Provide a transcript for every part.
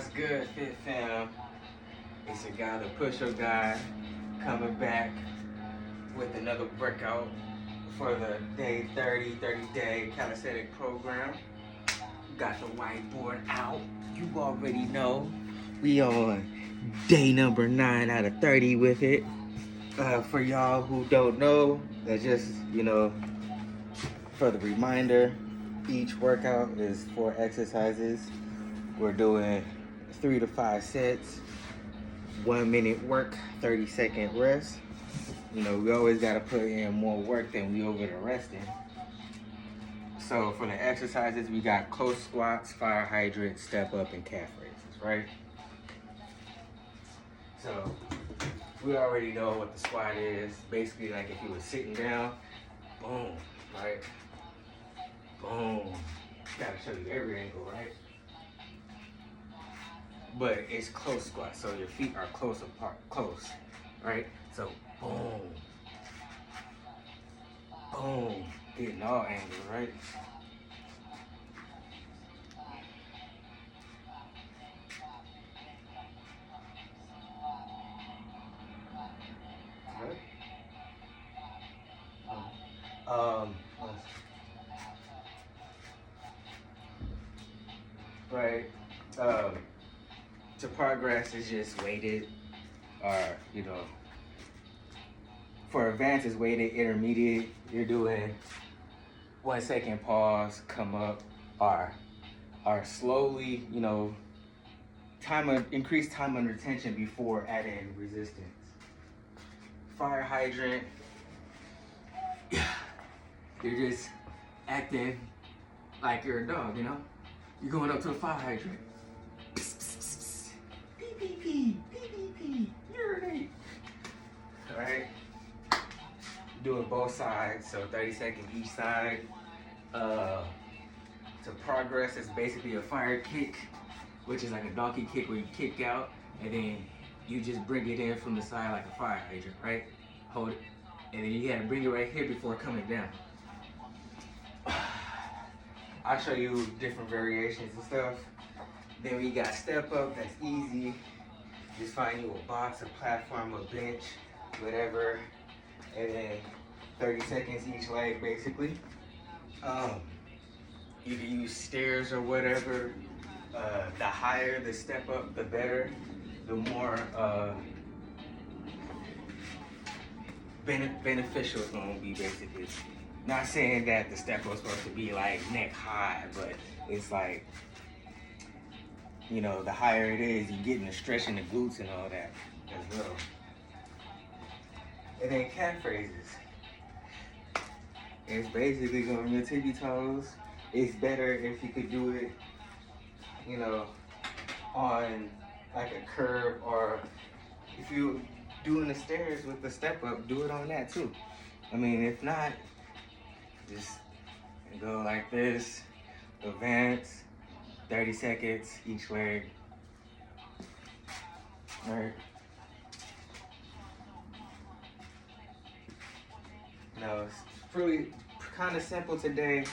What's good, Fit Fam? It's your guy, the push-up guy, coming back with another workout for the day 30-day calisthenic program. Got the whiteboard out. You already know. We on day number 9 out of 30 with it. For y'all who don't know, that's just, for the reminder, each workout is 4 exercises. We're doing 3 to 5 sets, 1 minute work, 30-second rest. We always got to put in more work than we over the resting. So for the exercises, we got close squats, fire hydrant, step up, and calf raises, right? So we already know what the squat is. Basically, like if you were sitting down, boom, right? Boom. Gotta show you every angle, right? But it's close squat, so your feet are close apart, right? So boom, boom, getting all angles, right? Right. To progress is just weighted, or for advanced is weighted. Intermediate, you're doing 1 second pause, come up, or slowly, increase time under tension before adding resistance. Fire hydrant, you're just acting like you're a dog, You're going up to a fire hydrant. Psst, psst, psst, psst. Pee, pee, pee, pee, pee, pee, urinate. All right? Doing both sides, so 30 seconds each side. To progress, it's basically a fire kick, which is like a donkey kick where you kick out, and then you just bring it in from the side like a fire hydrant, right? Hold it, and then you gotta bring it right here before coming down. I'll show you different variations and stuff. Then we got step up, that's easy. Just find you a box, a platform, a bench, whatever. And then 30 seconds each leg, basically. You can use stairs or whatever. The higher the step up, the better. The more beneficial it's gonna be, basically. Not saying that the step up is supposed to be like neck high, but it's like, the higher it is, you're getting the stretch in the glutes and all that as well. And then calf raises. It's basically going on your tippy toes. It's better if you could do it, on like a curb, or if you're doing the stairs with the step up, do it on that too. If not, just go like this, advance, 30 seconds each leg. All right. It's really kind of simple today.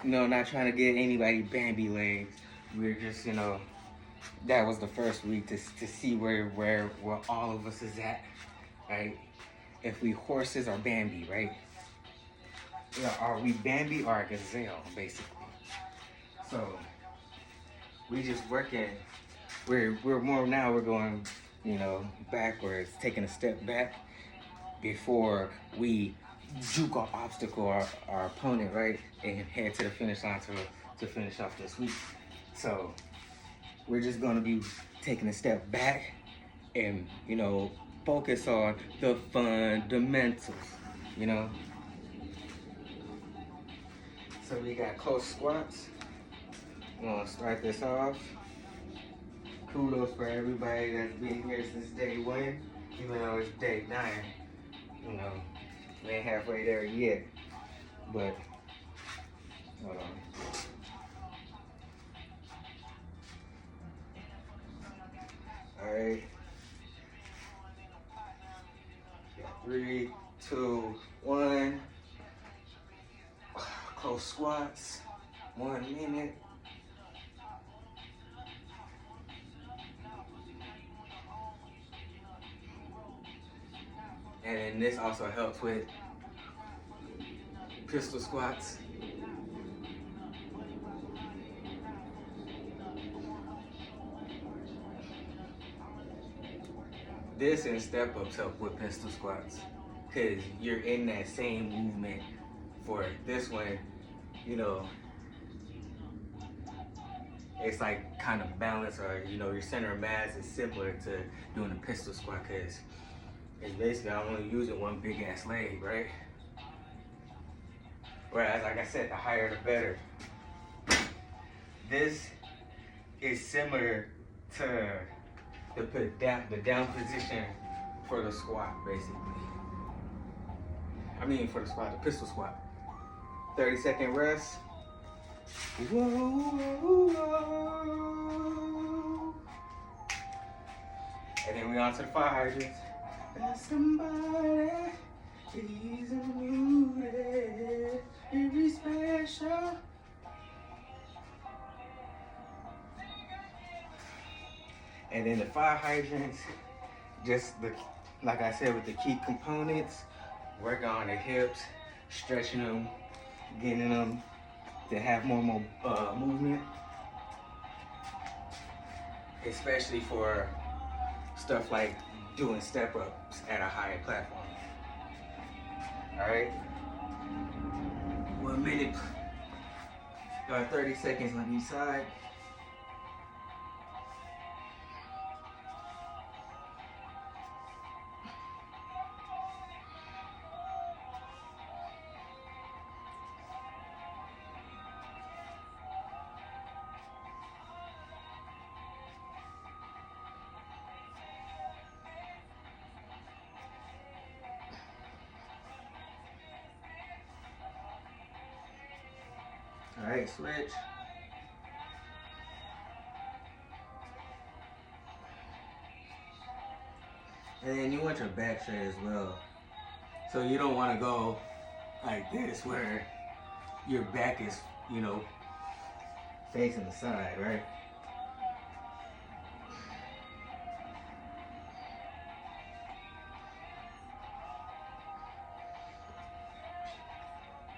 Not trying to get anybody Bambi legs. We're just, that was the first week to see where all of us is at, right? If we horses or Bambi, right? Are we Bambi or a gazelle, basically? So we just working. We're more now. We're going, backwards, taking a step back before we juke our obstacle, our opponent, right, and head to the finish line to finish off this week. So we're just gonna be taking a step back and focus on the fundamentals, So we got close squats. We're gonna start this off. Kudos for everybody that's been here since day 1, even though it's day 9. We ain't halfway there yet, but hold on. All right. 3, 2, 1. Close squats. 1 minute. And then this also helps with pistol squats. This and step ups help with pistol squats because you're in that same movement for it. This one, you know, it's like kind of balance, or you know, your center of mass is similar to doing a pistol squat because it's basically I'm only using one big ass leg, right? Whereas, like I said, the higher the better. This is similar to the down position for the squat, basically. I mean, for the squat, the pistol squat. 30-second rest. Whoa, whoa, whoa. And then we on to the fire hydrants. There's somebody, he's unmuted, very special. And then the fire hydrants, just like I said, with the key components, work on the hips, stretching them, getting them to have more movement, especially for stuff like doing step ups at a higher platform. All right, 1 minute, 30 seconds on each side. All right, switch. And then you want your back straight as well. So you don't want to go like this where your back is, you know, facing the side, right?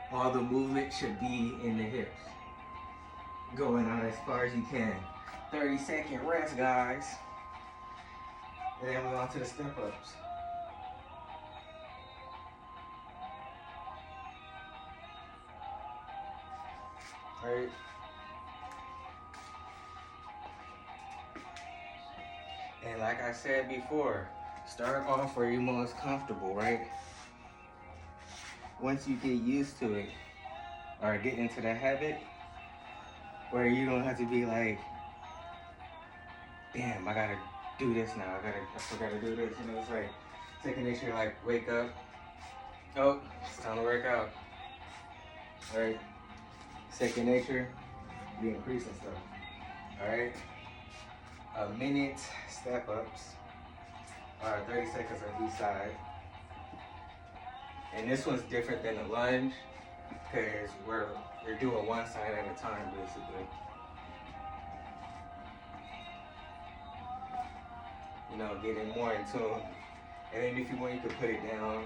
All the movement should be in the hips. Going on as far as you can. 30-second rest, guys. And then we're on to the step ups. All right. And like I said before, start off where you're most comfortable, right? Once you get used to it, or get into the habit, where you don't have to be like, damn, I gotta do this now. I still gotta do this. You know, it's like second nature, like wake up. Oh, it's time to work out. All right. Second nature, be increasing stuff. All right. A minute step ups, or 30 seconds on each side. And this one's different than the lunge because you're doing one side at a time, basically. You know, getting more in tune. And then if you want, you can put it down.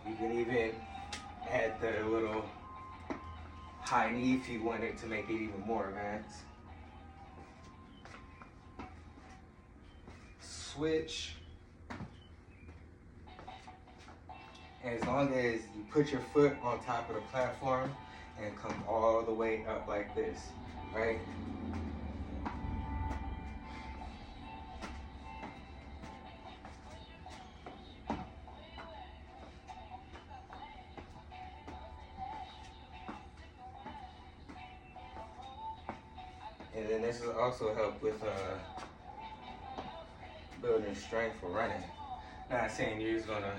You can even add the little high knee if you wanted to make it even more advanced. Switch. As long as you put your foot on top of the platform and come all the way up like this, right? And then this will also help with building strength for running. Not saying you're just gonna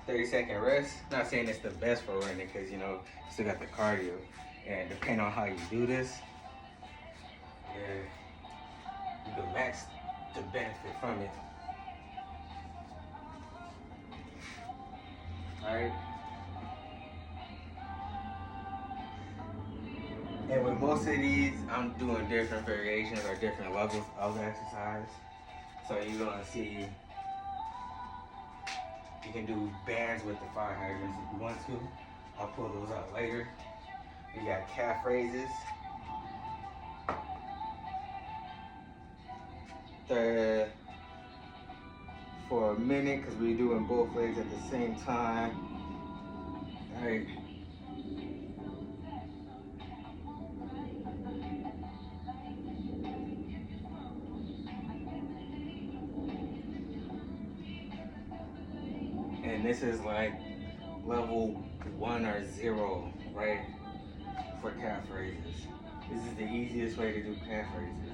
30-second rest. Not saying it's the best for running because you know you still got the cardio, and depending on how you do this, yeah, you can max the benefit from it. All right. And with most of these, I'm doing different variations or different levels of exercise. So you're gonna see you can do bands with the fire hydrants if you want to. I'll pull those out later. We got calf raises. For a minute, because we're doing both legs at the same time. All right. And this is like level 1 or 0, right? For calf raises. This is the easiest way to do calf raises.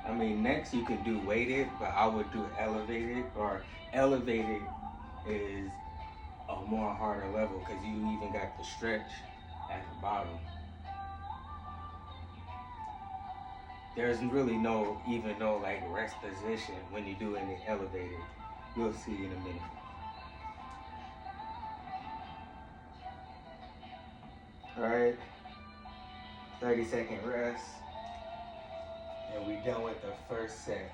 I mean, next you could do weighted, but I would do elevated, or elevated is a more harder level because you even got the stretch at the bottom. There's really no like rest position when you do it elevated. You'll see in a minute. All right, 30-second rest. And we done with the first set.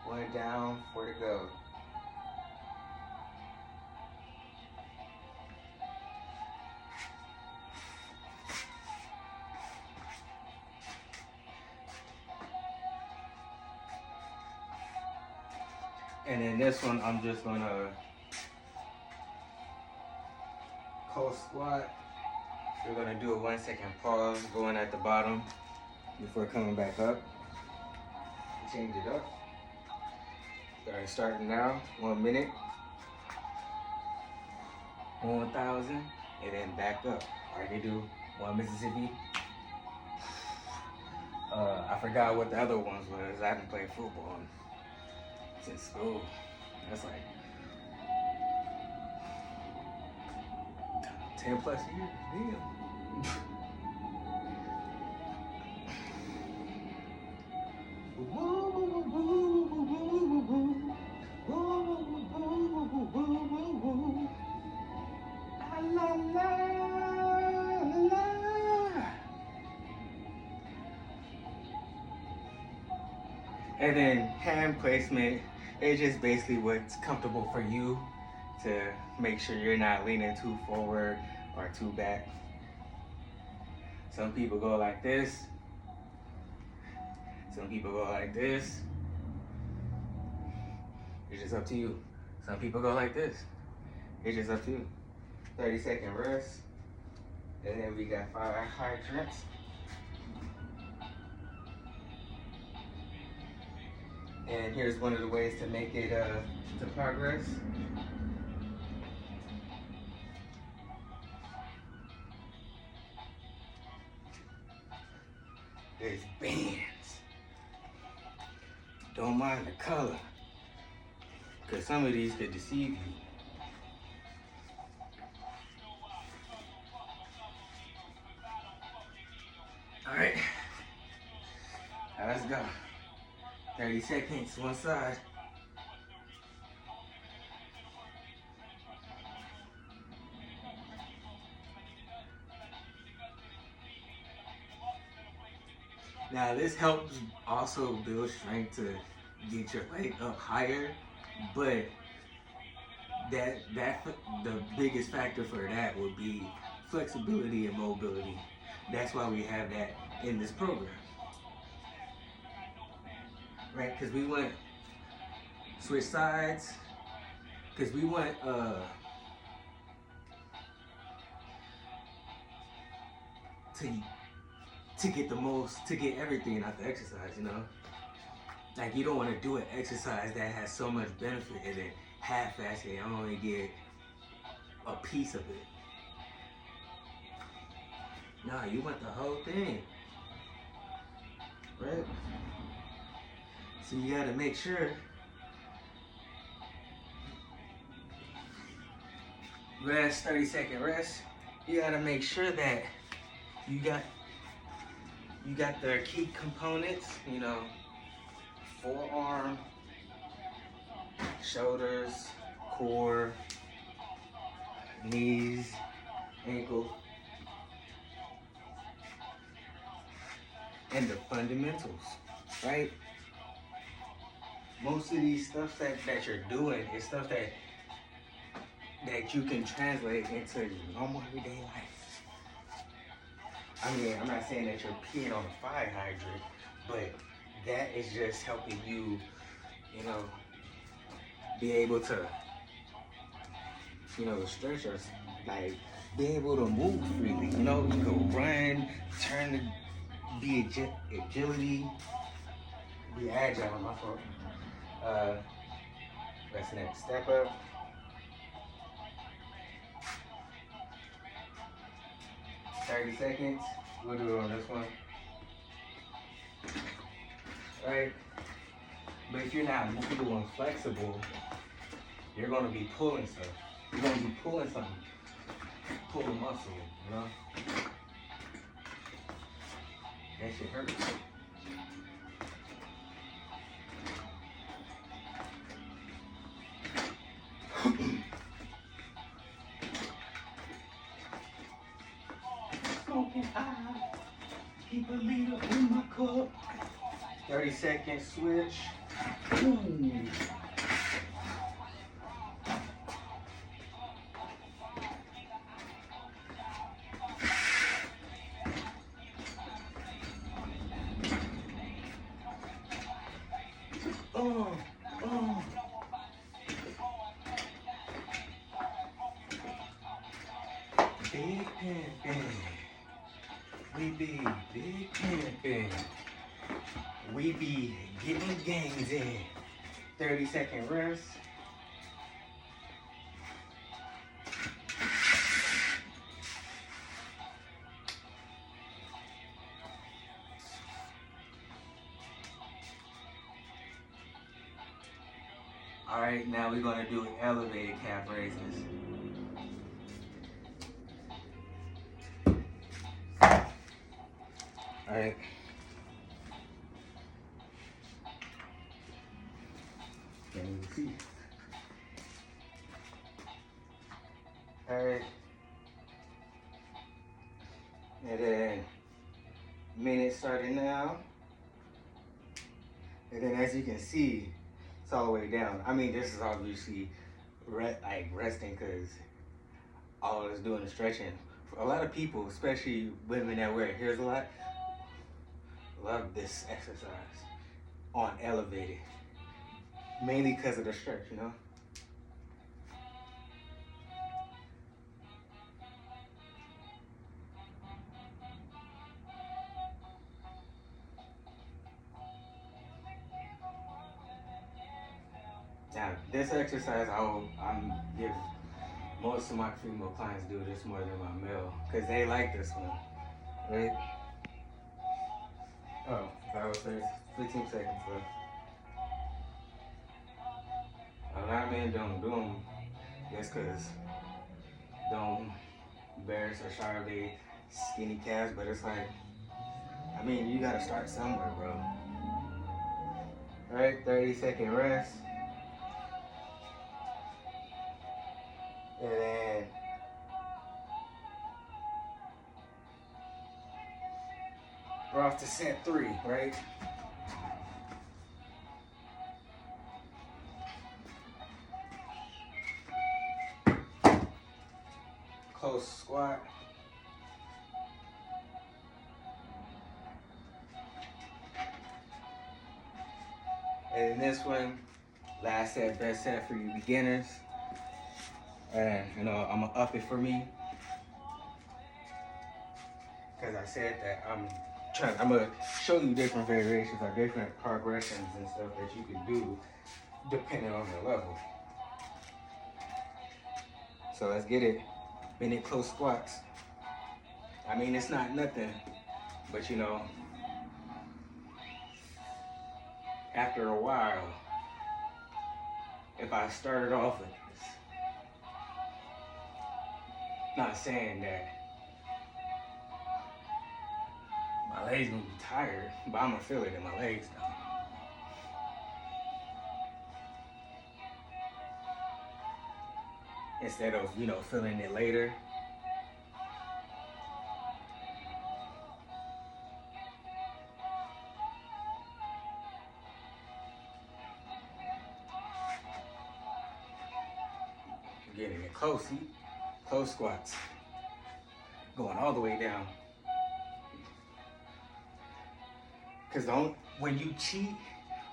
1 down, 4 to go. And then this one, I'm just gonna coast squat. We're gonna do a 1-second pause, going at the bottom before coming back up. Change it up. All right, starting now, 1 minute. 1,000, and then back up. All right, they do 1 Mississippi. I forgot what the other ones was. I haven't played football since school. That's like 10 plus years. Damn. And then hand placement is just basically what's comfortable for you to make sure you're not leaning too forward or too back. Some people go like this. Some people go like this. It's just up to you. Some people go like this. It's just up to you. 30-second rest. And then we got fire hydrants. And here's one of the ways to make it to progress. There's bands. Don't mind the color, because some of these could deceive you. All right, now let's go. 30 seconds, one side. Now this helps also build strength to get your leg up higher, but the biggest factor for that would be flexibility and mobility. That's why we have that in this program. Right, because we want switch sides, because we want to get everything out the exercise, you know? Like, you don't want to do an exercise that has so much benefit and then half-ass it and only get a piece of it. Nah, you want the whole thing, right? So you gotta make sure rest, 30-second rest. You gotta make sure that you got the key components, you know, forearm, shoulders, core, knees, ankles, and the fundamentals, right? Most of these stuff that you're doing is stuff that you can translate into your normal everyday life. I mean, I'm not saying that you're peeing on a fire hydrant, but that is just helping you, you know, be able to, you know, stretch or like be able to move freely. You know, you can run, turn to be agility, be agile. My fault. That's the next step up. $30 seconds. We'll do it on this one. Right? But if you're not movable and flexible, you're gonna be pulling stuff. You're gonna be pulling something. Pull a muscle, you know? That shit hurts. Smoking high, keep a leader in my cup. 30 seconds, switch. Ooh. Big pimpin'. We be big pimpin'. We be getting gains in. 30-second rest. All right, now we're gonna do elevated calf raises. All right. Can't even see. All right. And then minute starting now. And then as you can see, it's all the way down. I mean, this is obviously resting because all it's doing is stretching. For a lot of people, especially women that wear hairs a lot, love this exercise on elevated. Mainly because of the stretch, you know? Now, this exercise, I'm give most of my female clients do this more than my male, because they like this one, right? Oh, that was 15 seconds left. A lot of men don't do them just because don't embarrass or shy of their skinny calves, but it's like, I mean, you gotta start somewhere, bro. All right, 30-second rest. And then we're off to set 3, right? Close squat. And in this one, last set, best set for you beginners. And you know, I'm gonna up it for me. Because I said that I'm gonna show you different variations or different progressions and stuff that you can do depending on your level. So let's get it. Minute close squats. I mean, it's not nothing, but you know, after a while, if I started off with this, not saying that my legs gonna be tired, but I'm gonna feel it in my legs now. instead of, you know, feeling it later. Getting it close, see? Close squats. Going all the way down. Because when you cheat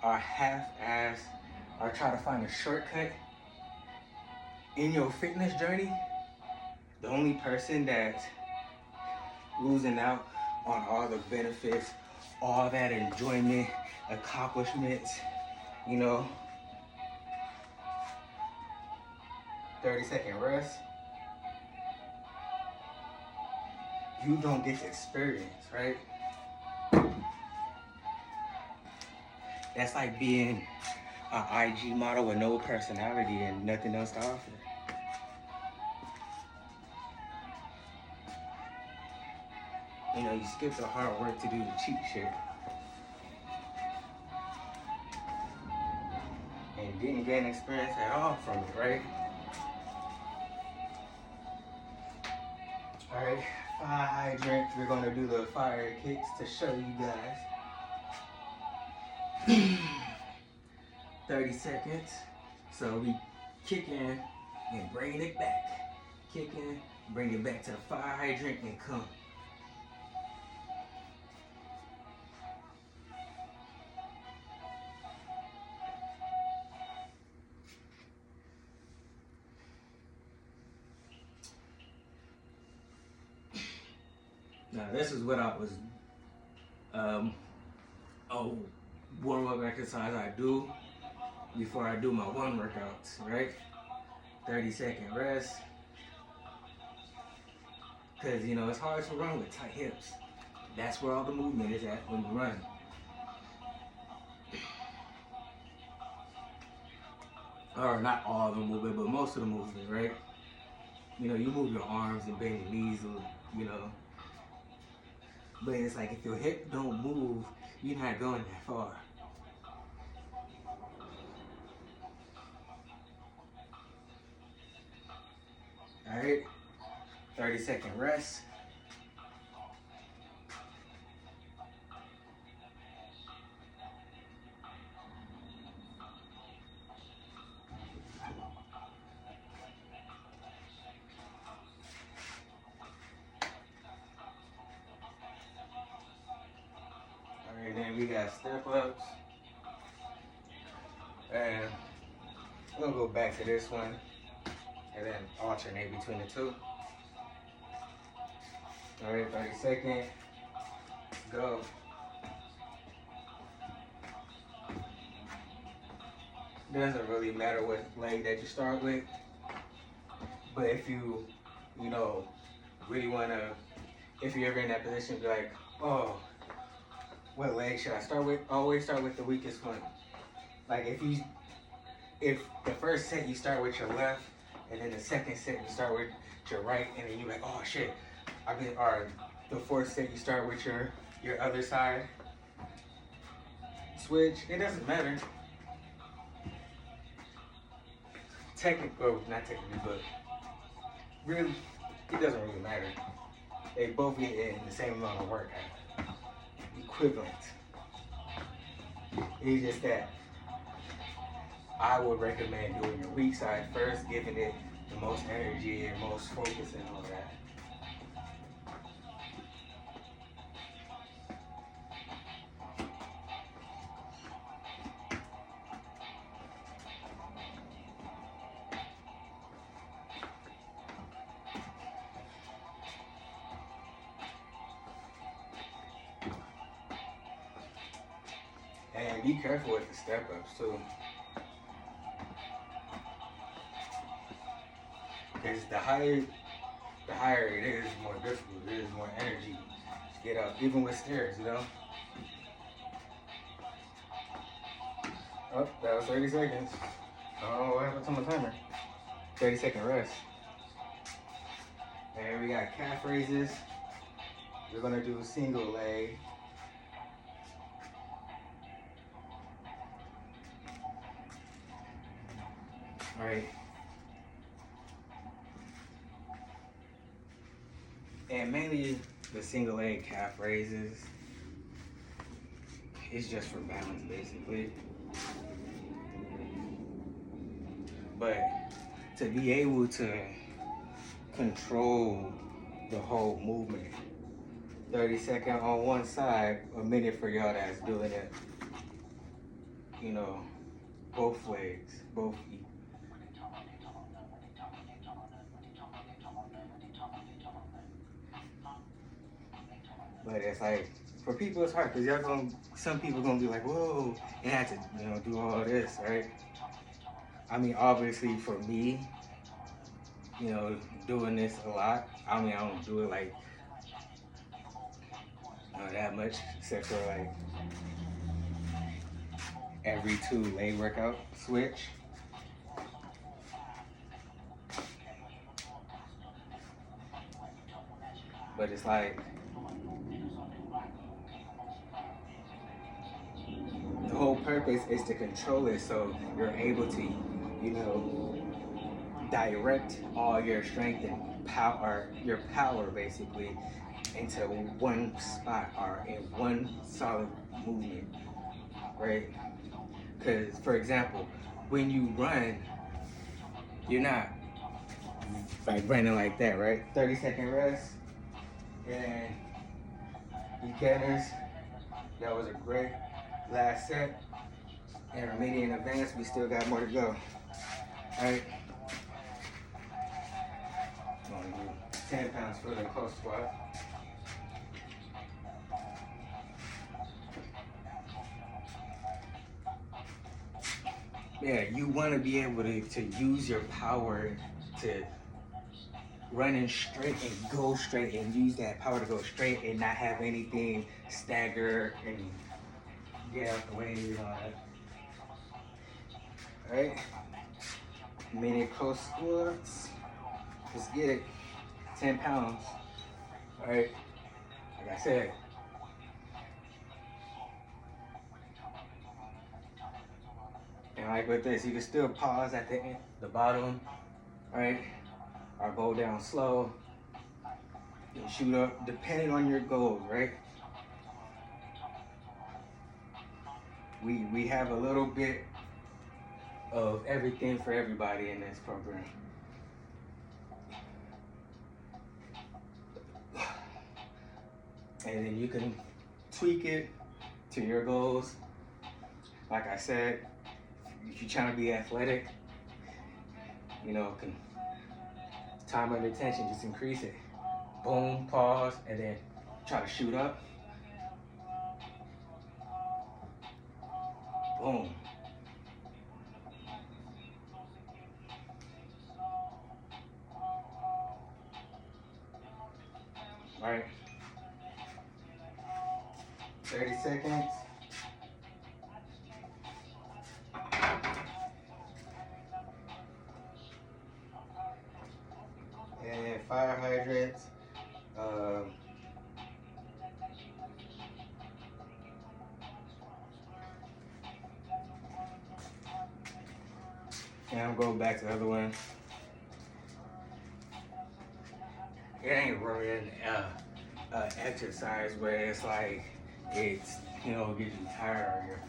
or half-ass or try to find a shortcut in your fitness journey, the only person that's losing out on all the benefits, all that enjoyment, accomplishments, you know, 30-second rest, you don't get to experience, right? That's like being an IG model with no personality and nothing else to offer. You know, you skip the hard work to do the cheap shit. And didn't gain experience at all from it, right? Alright, fire hydrant. We're gonna do the fire kicks to show you guys. 30 seconds. So we kick in and bring it back. Kick in, bring it back to the fire hydrant and come. Now this is what I was warm-up exercise I do before I do my one workouts, right? 30-second rest. Cause you know it's hard to run with tight hips. That's where all the movement is at when you run. Or not all the movement, but most of the movement, right? You know, you move your arms and bend your knees, you know. But it's like if your hip don't move, you're not going that far. All right, 30-second rest. All right, then we got step ups. And we'll go back to this one and then alternate between the two. All right, 30-second, go. Doesn't really matter what leg that you start with, but if you know, really wanna, if you're ever in that position, be like, oh, what leg should I start with? Always start with the weakest one. Like if the first set you start with your left, and then the second set you start with your right, and then you're like, oh shit, or the fourth set you start with your other side. Switch, it doesn't matter. Not technically, but really, it doesn't really matter. They both get in the same amount of work, equivalent. It's just that I would recommend doing your weak side first, giving it the most energy and most focus and all that. And be careful with the step ups too. Because the higher it is, the more difficult it is, more energy to get up, even with stairs, you know? Oh, that was 30 seconds. Oh, what happened to my timer? 30-second rest. And we got calf raises. We're gonna do a single leg. All right. And mainly the single leg calf raises. It's just for balance, basically. But to be able to control the whole movement, 30-second on one side, a minute for y'all that's doing it, you know, both legs, both feet. But it's like, for people it's hard, because some people gonna be like, whoa, and have to, do all this, right? I mean, obviously for me, doing this a lot, I mean, I don't do it like that much, except for like every 2 leg workout switch. But it's like, the whole purpose is to control it so you're able to, direct all your strength and power, your power basically, into one spot or in one solid movement, right? Because, for example, when you run, you're not like running like that, right? 30-second rest, and beginners, that was a great last set. Intermediate and advanced, we still got more to go, right? 10 pounds for the close squat. Yeah, you want to be able to use your power to run in straight and go straight, and use that power to go straight and not have anything stagger and get out the way and all that. All right, minute close squats. Let's get it. 10 pounds. All right, like I said. And like with this, you can still pause at the end, the bottom, right? Or go down slow and shoot up, depending on your goals, right? We have a little bit of everything for everybody in this program. And then you can tweak it to your goals. Like I said, if you're trying to be athletic, can time under tension, just increase it. Boom, pause, and then try to shoot up. Boom. All right. 30 seconds. And fire hydrants. And I'm going back to the other one. It ain't really an exercise where it's like it's get you tired or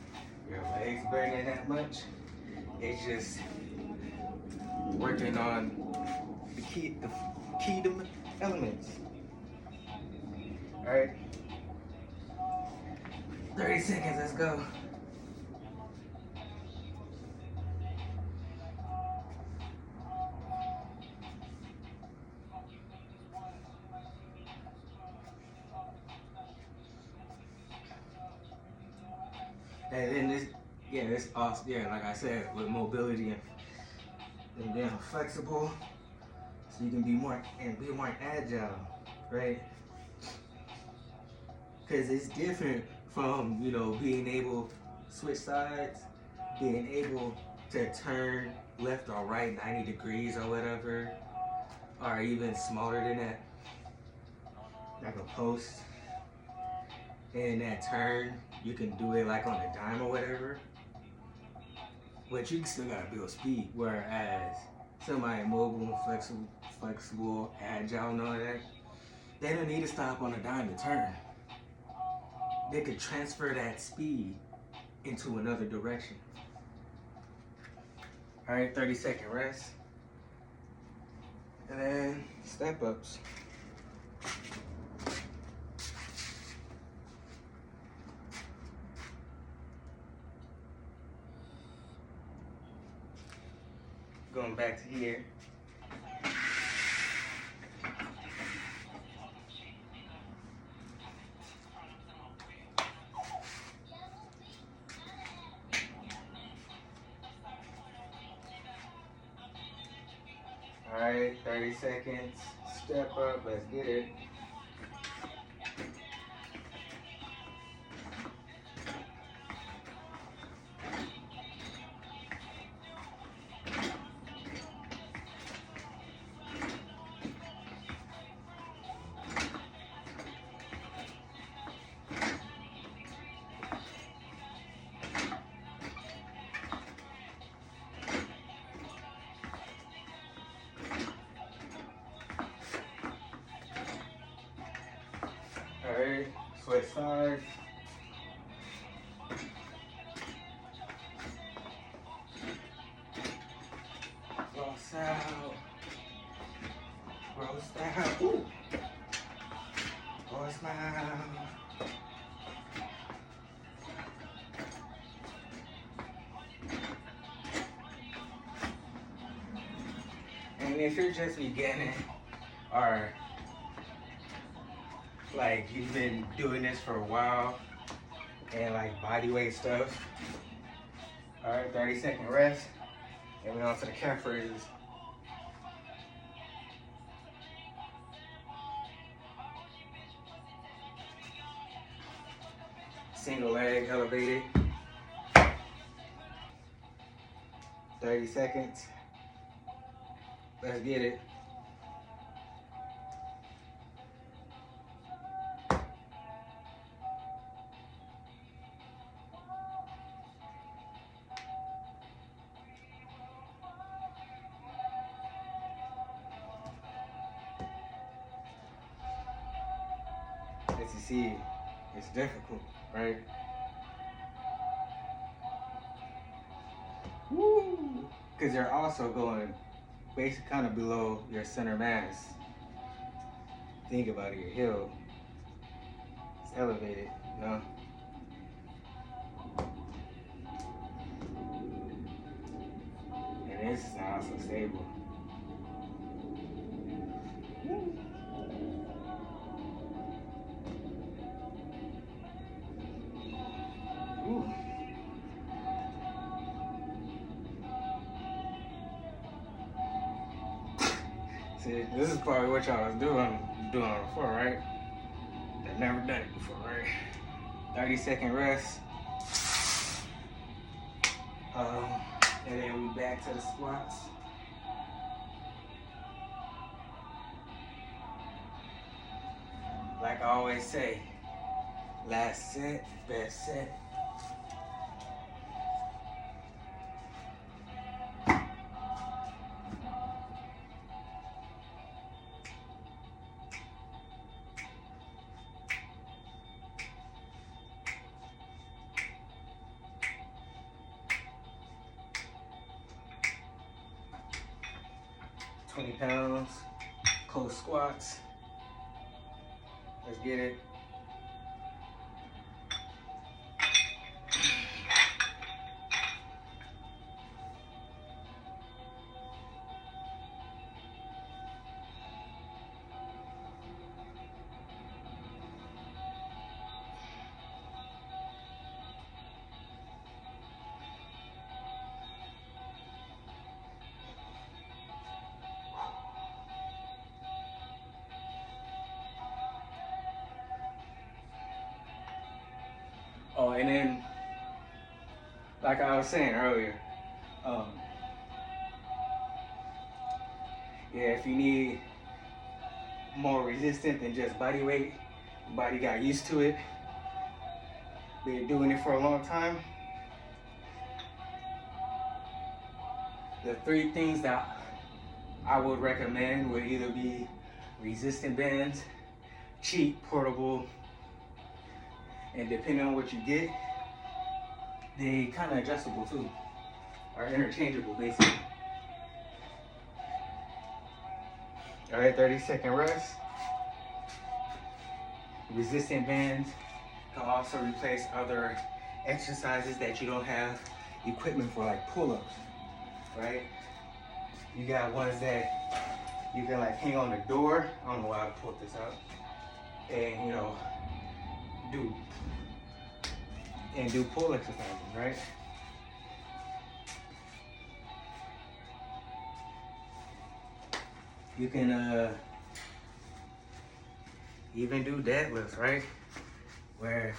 your legs burning that much. It's just working on the key elements. All right, 30 seconds. Let's go. And then this also, like I said, with mobility and being flexible, so you can be more agile, right? Because it's different from being able to switch sides, being able to turn left or right 90 degrees or whatever, or even smaller than that, like a post. And that turn, you can do it like on a dime or whatever, but you still gotta build speed. Whereas somebody mobile, flexible, agile, and all that, they don't need to stop on a dime to turn. They could transfer that speed into another direction. All right, 30-second rest. And then step ups. Going back to here. All right, 30 seconds. Step up, let's get it. All right, switch sides. Cross out. Cross out. Ooh. Cross out. And if you're just beginning, or like you've been doing this for a while and like body weight stuff, all right, 30-second rest, and we're on to the calf raises. Single leg elevated, 30 seconds, let's get it. As you see, it's difficult, right? Woo! Because you're also going basically kind of below your center mass. Think about it, your heel is elevated, you know? And this is not so stable. Woo. Ooh. See, this is probably what y'all was doing before, right? I've never done it before, right? 30-second rest. And then we back to the squats. Like I always say, last set, best set. $20 pounds, close squats. Let's get it. Oh, and then, like I was saying earlier, yeah, if you need more resistant than just body weight, your body got used to it, been doing it for a long time, the 3 things that I would recommend would either be resistant bands, cheap, portable, and depending on what you get, they kind of adjustable too, or interchangeable basically. All right, 30-second rest. Resistant bands can also replace other exercises that you don't have equipment for, like pull-ups, right? You got ones that you can like hang on the door. I don't know why I pulled this out. And you know, do pull exercises, right? You can even do deadlifts, right? Where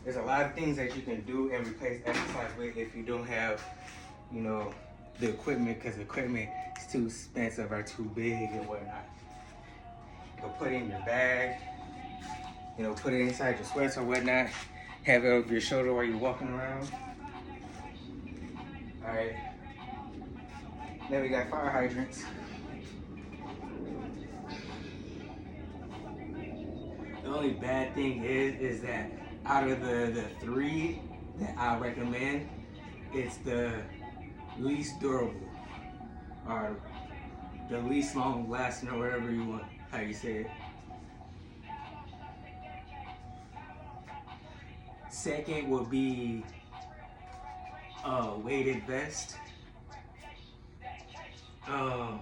there's a lot of things that you can do and replace exercise with if you don't have, you know, the equipment, because equipment is too expensive or too big and whatnot. You can put it in your bag, you know, put it inside your sweats or whatnot, have it over your shoulder while you're walking around. All right. Then we got fire hydrants. The only bad thing is that out of the three that I recommend, it's the least durable or the least long lasting, or whatever you want, how you say it. Second will be a weighted vest. I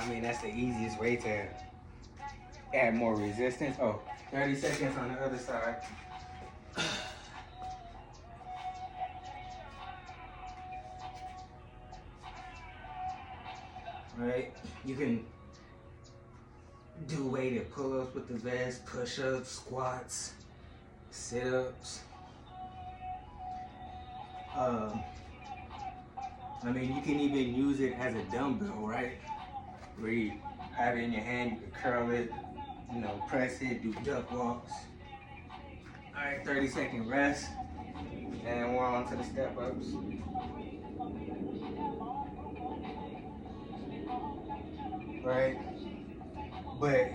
mean, that's the easiest way to add more resistance. Oh, 30 seconds on the other side. Right, you can do weighted pull-ups with the vest, push-ups, squats, sit-ups. I mean, you can even use it as a dumbbell, right? Where you have it in your hand, you can curl it, you know, press it, do duck walks. All right, 30-second rest, and we're on to the step-ups. Right, but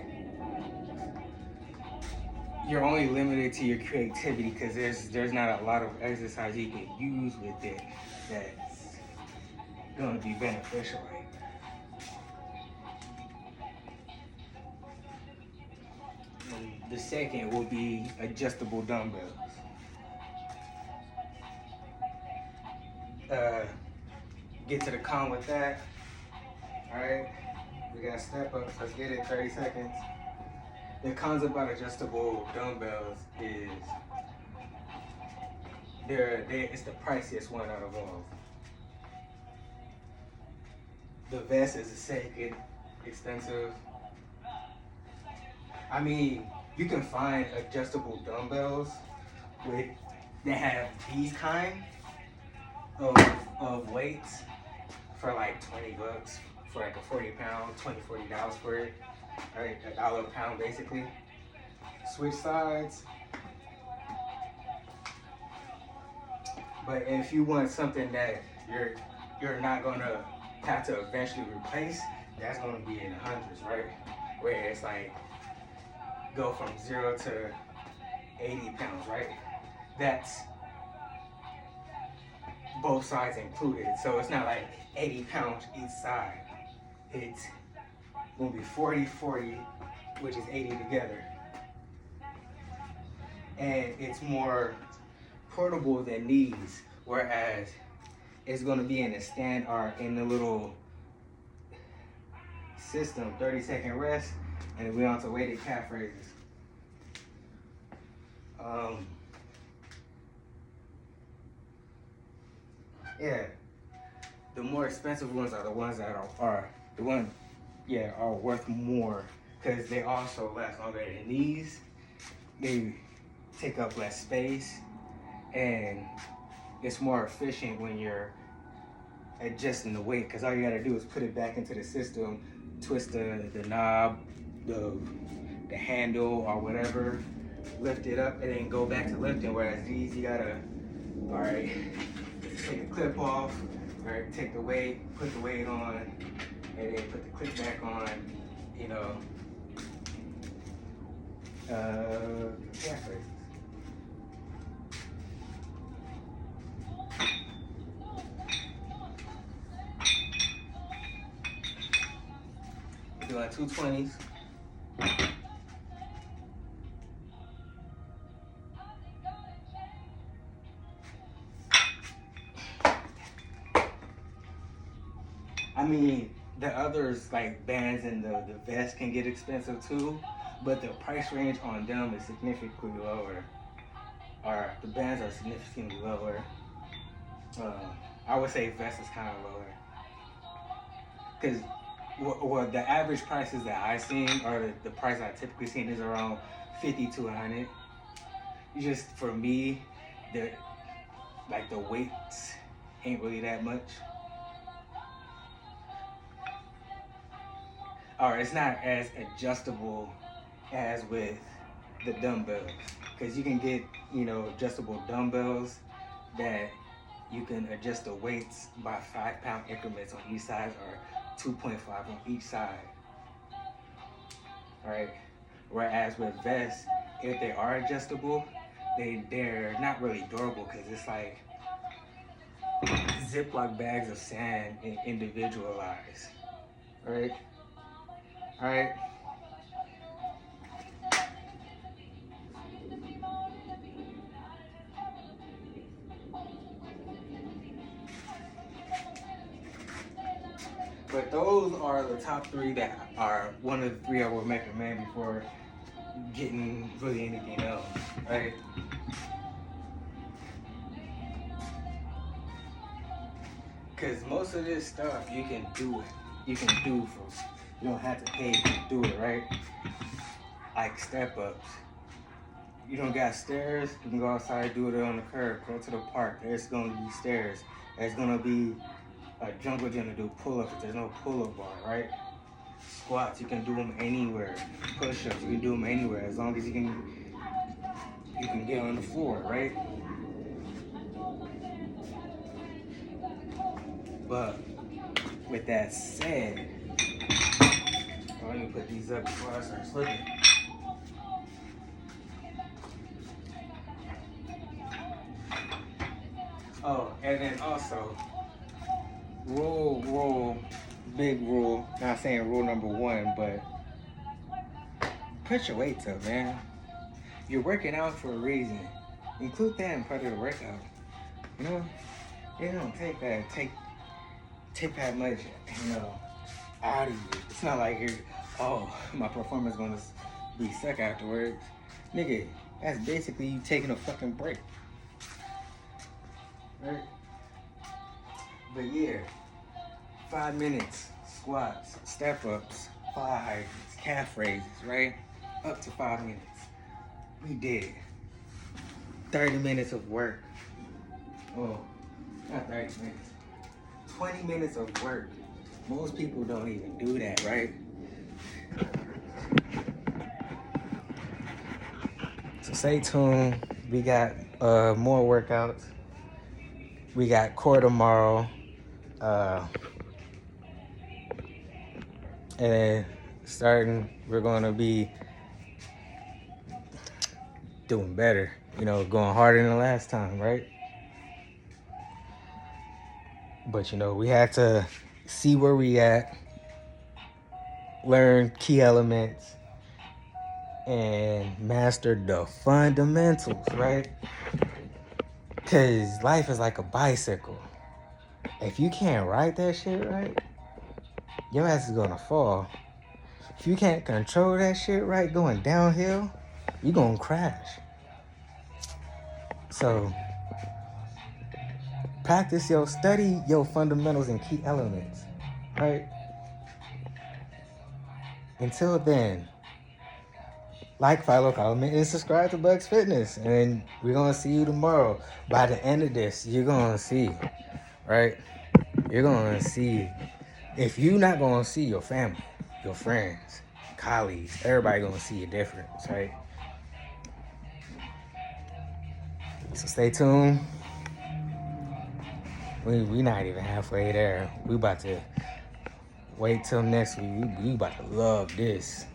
you're only limited to your creativity because there's not a lot of exercise you can use with it that's gonna be beneficial. And the second will be adjustable dumbbells. Get to the con with that. All right, we got step ups. Let's get it. 30 seconds. The cons about adjustable dumbbells is it's the priciest one out of all. The vest is the second expensive. I mean, you can find adjustable dumbbells that have these kind of weights for like $20 for like a 40-pound, $40 for it. Right, $1 a pound basically. Switch sides. But if you want something that you're not gonna have to eventually replace, that's gonna be in the hundreds, right? Where it's like go from 0 to 80 pounds, right? That's both sides included. So it's not like 80 pounds each side. It's gonna be 40, which is 80 together. And it's more portable than these, whereas it's gonna be in the stand or in the little system. 30-second rest, and then we're on to weighted calf raises. Yeah, the more expensive ones are the ones that are worth more because they also last longer than these. They take up less space, and it's more efficient when you're adjusting the weight because all you gotta do is put it back into the system, twist the knob, the handle or whatever, lift it up, and then go back to lifting. Whereas these, you gotta, all right, take the clip off, right? Take the weight, put the weight on, and then put the clip back on, you know, calf raises. We're doing 220s. I mean, the others like bands and the vest can get expensive too, but the price range on them is significantly lower. Or the bands are significantly lower. I would say vest is kind of lower. Because well, the average prices that I've seen, or the price I typically seen, is around 50 to 100. Just for me, the weights ain't really that much. Or it's not as adjustable as with the dumbbells, because you can get, you know, adjustable dumbbells that you can adjust the weights by 5-pound increments on each side, or 2.5 on each side. All right. Whereas with vests, if they are adjustable, they're not really durable, because it's like Ziploc bags of sand and individualized. All right. All right. But those are the top 3 that are one of the 3 I would recommend before getting really anything else, right? Because most of this stuff you can do it. You can do for, you don't have to pay to do it, right? Like step ups. You don't got stairs, you can go outside, do it on the curb, go to the park. There's gonna be stairs. There's gonna be a jungle gym to do pull-ups if there's no pull-up bar, right? Squats, you can do them anywhere. Push-ups, you can do them anywhere, as long as you can get on the floor, right? But with that said, let me put these up before I start slipping. Oh, and then also, big rule, not saying rule number 1, but put your weights up, man. You're working out for a reason. Include that in part of the workout. You know, it don't take that much, you know, out of you. It's not like my performance gonna be stuck afterwards. Nigga, that's basically you taking a fucking break. Right? But yeah, 5 minutes, squats, step ups, flies, calf raises, right? Up to 5 minutes. We did 30 minutes of work. Oh, not 30 minutes. 20 minutes of work. Most people don't even do that, right? So stay tuned. We got more workouts. We got core tomorrow. And starting, we're going to be doing better. You know, going harder than the last time, right? But, you know, we have to see where we at, learn key elements, and master the fundamentals, right? Because life is like a bicycle. If you can't ride that shit right, your ass is gonna fall. If you can't control that shit right going downhill, you're gonna crash. So, study your fundamentals and key elements, right? Until then, like, follow, comment, and subscribe to Buggsfitness. And we're gonna see you tomorrow. By the end of this, you're gonna see, right? You're gonna see. If you're not gonna see your family, your friends, colleagues, everybody gonna see a difference, right? So stay tuned. We not even halfway there. We about to wait till next week. We about to love this.